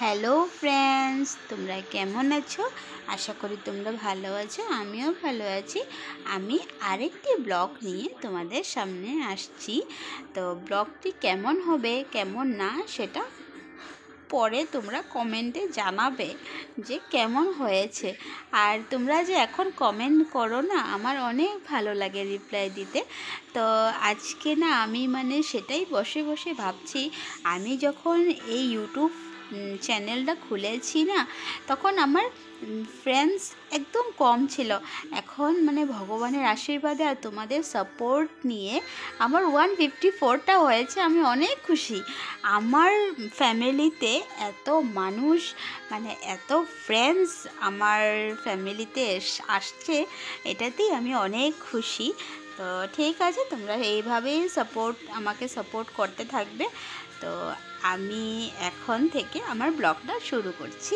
Hello friends, তোমরা কেমন আছো? আশা করি তোমরা ভালো আছো। আমিও ভালো আছি। আমি আরেকটি ব্লগ নিয়ে তোমাদের সামনে আসছি। তো ব্লগটি কেমন হবে কেমন না সেটা পরে তোমরা কমেন্টে জানাবে যে কেমন হয়েছে। আর তোমরা যে এখন কমেন্ট করো না, আমার অনেক ভালো লাগে রিপ্লাই দিতে। তো আজকে না আমি সেটাই বসে বসে ভাবছি, আমি যখন এই ইউটিউব চ্যানেলটা খুলেছি না, তখন আমার ফ্রেন্ডস একদম কম ছিল। এখন ভগবানের আশীর্বাদে আর তোমাদের সাপোর্ট নিয়ে আমার 154টা হয়েছে। আমি অনেক খুশি। আমার ফ্যামিলিতে এত মানুষ, এত ফ্রেন্ডস আমার ফ্যামিলিতে আসছে, এটাতেই আমি অনেক খুশি। তো ঠিক আছে, তোমরা এইভাবেই আমাকে সাপোর্ট করতে থাকবে। তো আমি এখন থেকে আমার ব্লগটা শুরু করছি।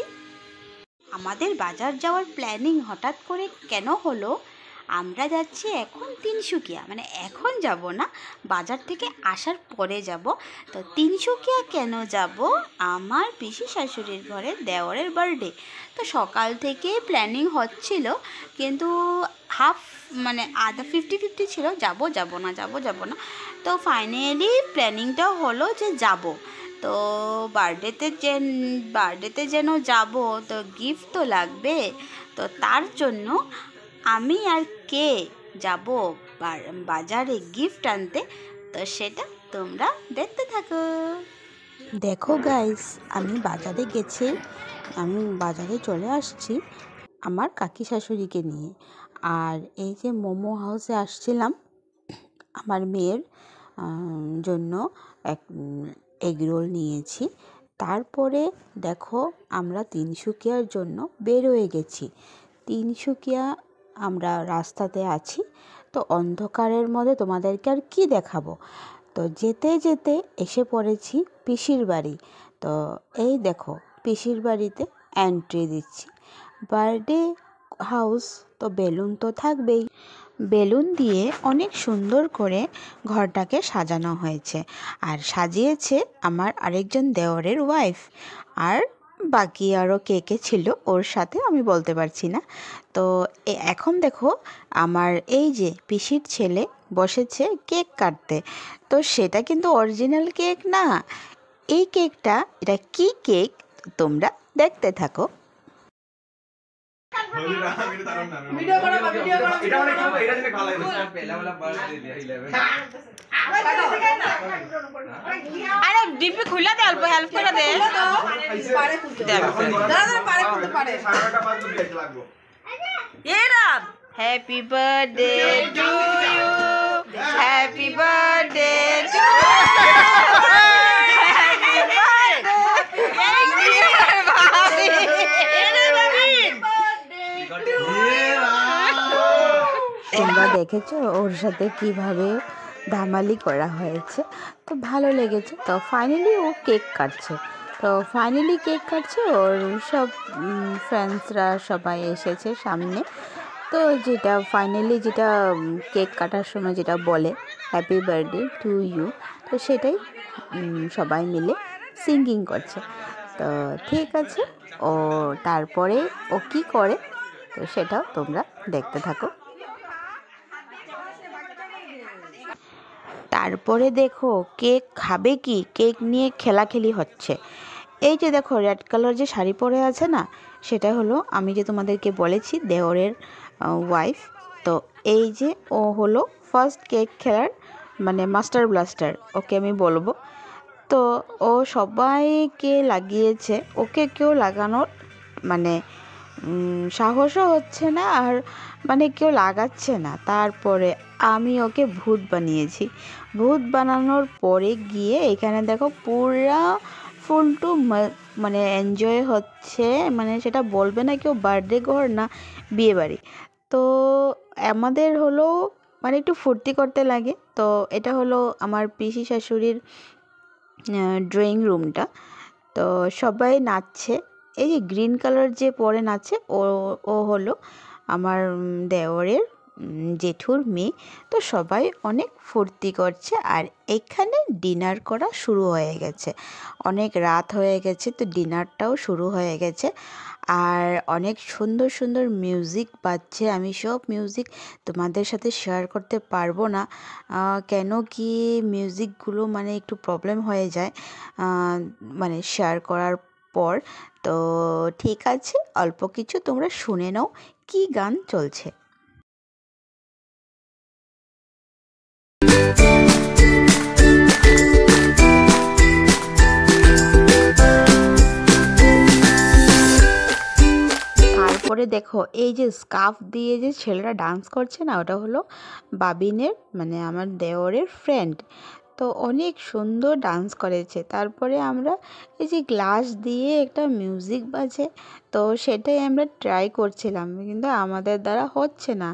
আমাদের বাজার যাওয়ার প্ল্যানিং হঠাৎ করে কেন হলো? আমরা যাচ্ছি এখন তিনসুকিয়া, এখন যাব না, বাজার থেকে আসার পরে যাব। তো তিনসুকিয়া কেন যাব? আমার পিসি শাশুড়ির ঘরে দেওরের বার্থডে। তো সকাল থেকে প্ল্যানিং হচ্ছিল, কিন্তু আধা 50-50 ছিল, যাব না। তো ফাইনালি প্ল্যানিংটা হলো যে যাব। তো বার্থডেতে যেন যাব, তো গিফট তো লাগবে। তো তার জন্য আমি আর কে যাব বাজারে গিফট আনতে। তো সেটা তোমরা দেখতে থাকো। দেখো গাইস, আমি বাজারে চলে আসছি আমার কাকি শাশুড়িকে নিয়ে। আর এই যে মোমো হাউসে আসছিলাম আমার মেয়ের জন্য এক এগরোল নিয়েছি। তারপরে দেখো, আমরা তিনসুকিয়ার জন্য বের হয়ে গেছি। তিনসুকিয়া আমরা রাস্তাতে আছি। তো অন্ধকারের মধ্যে তোমাদেরকে আর কি দেখাবো। তো যেতে যেতে এসে পড়েছি পিসির বাড়ি। তো এই দেখো, পিসির বাড়িতে এন্ট্রি দিচ্ছি। বার্থডে হাউস, তো বেলুন তো থাকবেই। বেলুন দিয়ে অনেক সুন্দর করে ঘরটাকে সাজানো হয়েছে। আর সাজিয়েছে আমার আরেকজন দেওরের ওয়াইফ। আর বাকি আরও কে কে ছিল ওর সাথে আমি বলতে পারছি না। তো এখন দেখো, আমার এই যে পিসির ছেলে বসেছে কেক কাটতে। তো সেটা কিন্তু অরিজিনাল কেক না, এই কেকটা, এটা কি কেক তোমরা দেখতে থাকো। আরে ডিপি খুলে দে, অল্প হেল্প করে দে। Happy birthday to you, happy birthday to তোমরা দেখেছো ওর সাথে কিভাবে ধামালি করা হয়েছে। তো ভালো লেগেছে। তো ফাইনালি ও কেক কাটছে। ওর সব ফ্রেন্ডসরা সবাই এসেছে সামনে। তো যেটা কেক কাটার সময় যেটা বলে হ্যাপি বার্থডে টু ইউ, তো সেটাই সবাই মিলে সিঙ্গিং করছে। তো ঠিক আছে, ও তারপরে ও কি করে তো সেটাও তোমরা দেখতে থাকো। তারপরে দেখো, কেক খাবে কি, কেক নিয়ে খেলাখেলি হচ্ছে। এই যে দেখো, রেড কালার যে শাড়ি পরে আছে না, সেটা হলো আমি যে তোমাদেরকে বলেছি দেওরের ওয়াইফ। তো এই যে ও হলো ফার্স্ট কেক খেলার মাস্টার ব্লাস্টার, ওকে আমি বলবো। তো ও সবাইকে লাগিয়েছে, ওকে কেউ লাগানোর সাহসও হচ্ছে না, আর কেউ লাগাচ্ছে না। তারপরে আমি ওকে ভূত বানিয়েছি। ভূত বানানোর পরে গিয়ে এখানে দেখো পুরা ফুল টু এনজয় হচ্ছে। সেটা বলবে না কেউ বার্থডে ঘর না বিয়ে বাড়ি। তো আমাদের হলো একটু ফুর্তি করতে লাগে। তো এটা হলো আমার পিসি শাশুড়ির ড্রয়িং রুমটা। তো সবাই নাচছে। এই যে গ্রিন কালার যে পরে নাচে, ও হলো আমার দেওরের জেঠুর মেয়ে। তো সবাই অনেক ফুর্তি করছে আর এখানে ডিনার করা শুরু হয়ে গেছে। অনেক রাত হয়ে গেছে, তো ডিনারটাও শুরু হয়ে গেছে। আর অনেক সুন্দর সুন্দর মিউজিক বাজছে। আমি সব মিউজিক তোমাদের সাথে শেয়ার করতে পারবো না, কেন কি মিউজিকগুলো মানে একটু প্রবলেম হয়ে যায় মানে শেয়ার করার পর। তো ঠিক আছে, অল্প কিছু তোমরা শুনে নাও কি গান চলছে। তারপরে দেখো এই যে স্কার্ফ দিয়ে যে ছেলেরা ডান্স করছে না, ওটা হলো বাবিনের মানে আমার দেওরের ফ্রেন্ড। তো অনেক সুন্দর ডান্স করেছে। তারপরে আমরা এই যে গ্লাস দিয়ে একটা মিউজিক বাজে, তো সেটাই আমরা ট্রাই করছিলাম, কিন্তু আমাদের দ্বারা হচ্ছে না।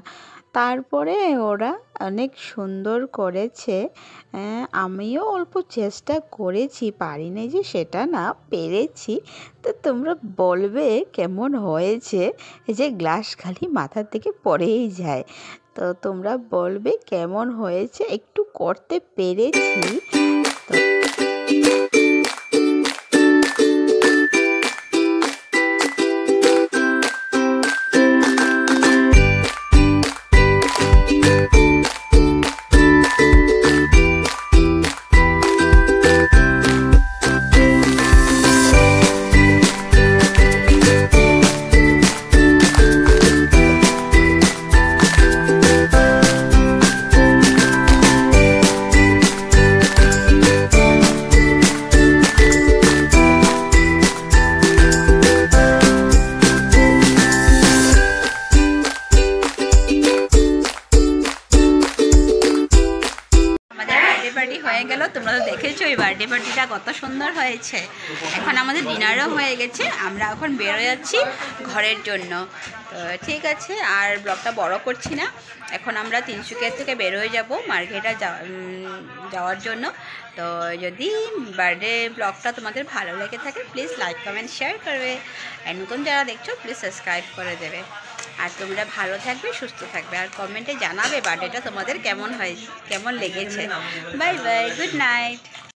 তারপরে ওরা অনেক সুন্দর করেছে। আমিও অল্প চেষ্টা করেছি, পারিনি যে সেটা না, পেরেছি। তো তোমরা বলবে কেমন হয়েছে। এই যে গ্লাস খালি মাথা থেকে পড়েই যায়, তো তোমরা বলবে কেমন হয়েছে। একটু করতে পেরেছি। তো পার্টি হয়ে গেল। তোমরা তো দেখেছো এই বার্থডে পার্টিটা কত সুন্দর হয়েছে। এখন আমাদের ডিনারও হয়ে গেছে, আমরা এখন বেরো যাচ্ছি ঘরের জন্য। তো ঠিক আছে, আর ব্লগটা বড় করছি না। এখন আমরা তিনসুকিয়া থেকে বের হয়ে যাব মার্কেটে যাওয়ার জন্য। তো যদি বার্থডে ব্লগটা তোমাদের ভালো লেগে থাকে প্লিজ লাইক কমেন্ট শেয়ার করবে, আর নতুন যারা দেখছো প্লিজ সাবস্ক্রাইব করে দেবে। আর তোমরা ভালো থাকবে, সুস্থ থাকবে, আর কমেন্টে জানাবে বার্থডেটা তোমাদের কেমন লেগেছে। Bye bye, good night.